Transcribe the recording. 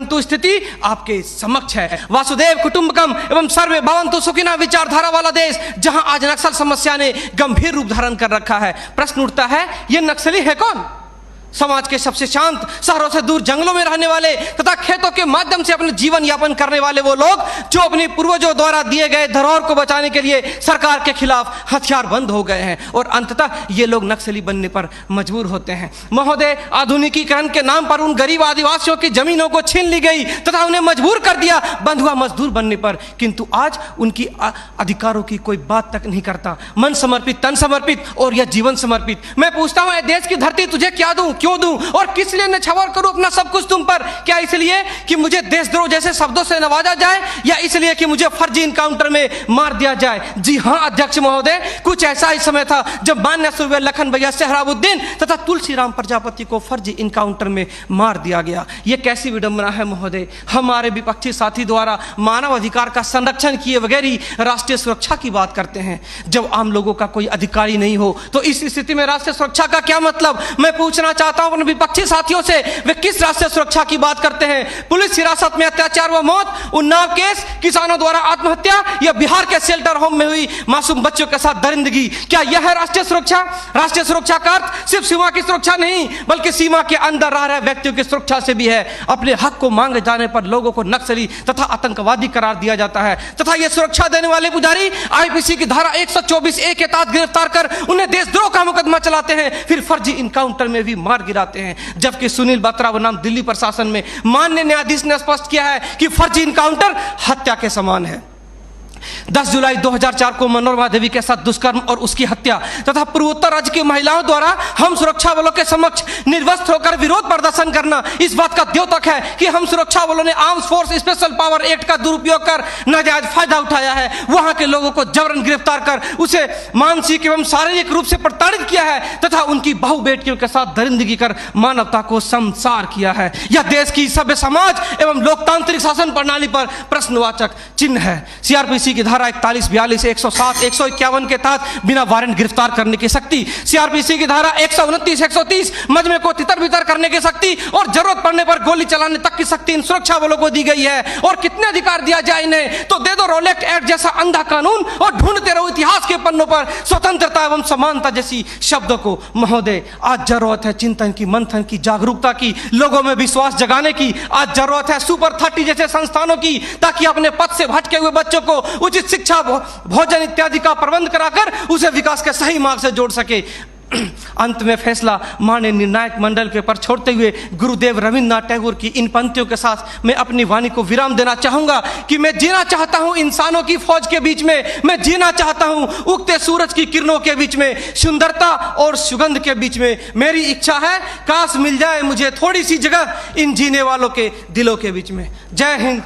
तो स्थिति आपके समक्ष है। वासुदेव कुटुंबकम एवं सर्वे भवन्तु सुखिनः विचारधारा वाला देश, जहां आज नक्सल समस्या ने गंभीर रूप धारण कर रखा है। प्रश्न उठता है, ये नक्सली है कौन? समाज के सबसे शांत, शहरों से दूर जंगलों में रहने वाले तथा खेतों के माध्यम से अपने जीवन यापन करने वाले वो लोग जो अपने पूर्वजों द्वारा दिए गए धरोहर को बचाने के लिए सरकार के खिलाफ हथियार बंद हो गए हैं और अंततः ये लोग नक्सली बनने पर मजबूर होते हैं। महोदय, आधुनिकीकरण के नाम पर उन गरीब आदिवासियों की जमीनों को छीन ली गई तथा उन्हें मजबूर कर दिया बंधुआ मजदूर बनने पर, किंतु आज उनकी अधिकारों की कोई बात तक नहीं करता। मन समर्पित, तन समर्पित और यह जीवन समर्पित। मैं पूछता हूं, देश की धरती तुझे क्या दूं, क्यों दूं और किस लिए न्यौछावर करूं अपना सब कुछ तुम पर? क्या इसलिए कि मुझे देशद्रोह जैसे शब्दों से नवाजा जाए या इसलिए कि मुझे फर्जी इनकाउंटर में मार दिया जाए? जी हां अध्यक्ष महोदय, कुछ ऐसा ही समय था जब मान्य सूर्य लखन भैया सेहराबुद्दीन तथा तुलसीराम प्रजापति को फर्जी इनकाउंटर में मार दिया गया। यह कैसी विडंबना है महोदय। हमारे विपक्षी साथी द्वारा मानव अधिकार का संरक्षण किए बगैर ही राष्ट्रीय सुरक्षा की बात करते हैं। जब आम लोगों का कोई अधिकार ही नहीं हो तो इस स्थिति में राष्ट्रीय सुरक्षा का क्या मतलब? मैं पूछना चाहता हूं अपने विपक्षी साथियों से, वे किस राष्ट्रीय सुरक्षा की बात करते हैं? पुलिस हिरासत में अत्याचार व मौत, उन्नाव केस, किसानों द्वारा आत्महत्या या बिहार के शेल्टर होम में हुई मासूम बच्चों के साथ दरिंदगी, क्या यह है राष्ट्रीय सुरक्षा? राष्ट्रीय सुरक्षा का अर्थ सिर्फ सीमा की सुरक्षा नहीं बल्कि सीमा के अंदर रह रहे व्यक्तियों की सुरक्षा से भी है। अपने हक को मांगे जाने पर लोगों को नक्सली तथा आतंकवादी करार दिया जाता है तथा यह सुरक्षा देने वाले पुजारी आईपीसी की धारा 124A के तहत गिरफ्तार कर उन्हें देशद्रोह का मुकदमा चलाते हैं, फिर फर्जी इनकाउंटर में भी मार गिराते हैं। जबकि सुनील बत्रा बनाम दिल्ली प्रशासन में माननीय न्यायाधीश ने स्पष्ट किया है कि फर्जी इनकाउंटर हत्या के समान है। 10 जुलाई 2004 को मनोरमा देवी के साथ दुष्कर्म और उसकी हत्या तथा पूर्वोत्तर राज्य की महिलाओं द्वारा हम सुरक्षा बलों के समक्ष निर्वस्त्र होकर विरोध प्रदर्शन करना इस बात का द्योतक है कि हम सुरक्षा बलों ने arms force special power act का दुरुपयोग कर नाजायज फायदा उठाया है। वहां के लोगों को जबरन गिरफ्तार कर उसे मानसिक एवं शारीरिक रूप से प्रताड़ित किया है तथा उनकी बहु बेटियों के साथ दरिंदगी कर मानवता को संसार किया है। यह देश की सभ्य समाज एवं लोकतांत्रिक शासन प्रणाली पर प्रश्नवाचक चिन्ह है। सीआरपीसी की धारा 41, 42, 107, 151 के तहत बिना वारंट गिरफ्तार करने की शक्ति, सीआरपीसी की धारा 129, 130 मजमे को तितर बितर करने की शक्ति और जरूरत पड़ने पर गोली चलाने तक की शक्ति इन सुरक्षा बलों को दी गई है। और कितने अधिकार दिया जाए इन्हें? तो दे दो रोलेक्ट एक्ट जैसा अंधा कानून और ढूंढते रहो इतिहास के पन्नों पर स्वतंत्रता एवं समानता जैसी शब्दों को। महोदय, आज जरूरत है चिंतन की, मंथन की, जागरूकता की, लोगों में विश्वास जगाने की। आज जरूरत है सुपर 30 जैसे संस्थानों की, ताकि अपने पथ से भटके हुए बच्चों को उचित शिक्षा, भोजन इत्यादि का प्रबंध कराकर उसे विकास के सही मार्ग से जोड़ सके। अंत में फैसला माननीय निर्णायक मंडल के पर छोड़ते हुए गुरुदेव रविन्द्रनाथ टैगोर की इन पंक्तियों के साथ मैं अपनी वाणी को विराम देना चाहूंगा कि मैं जीना चाहता हूं इंसानों की फौज के बीच में, मैं जीना चाहता हूं उगते सूरज की किरणों के बीच में, सुंदरता और सुगंध के बीच में। मेरी इच्छा है काश मिल जाए मुझे थोड़ी सी जगह इन जीने वालों के दिलों के बीच में। जय हिंद,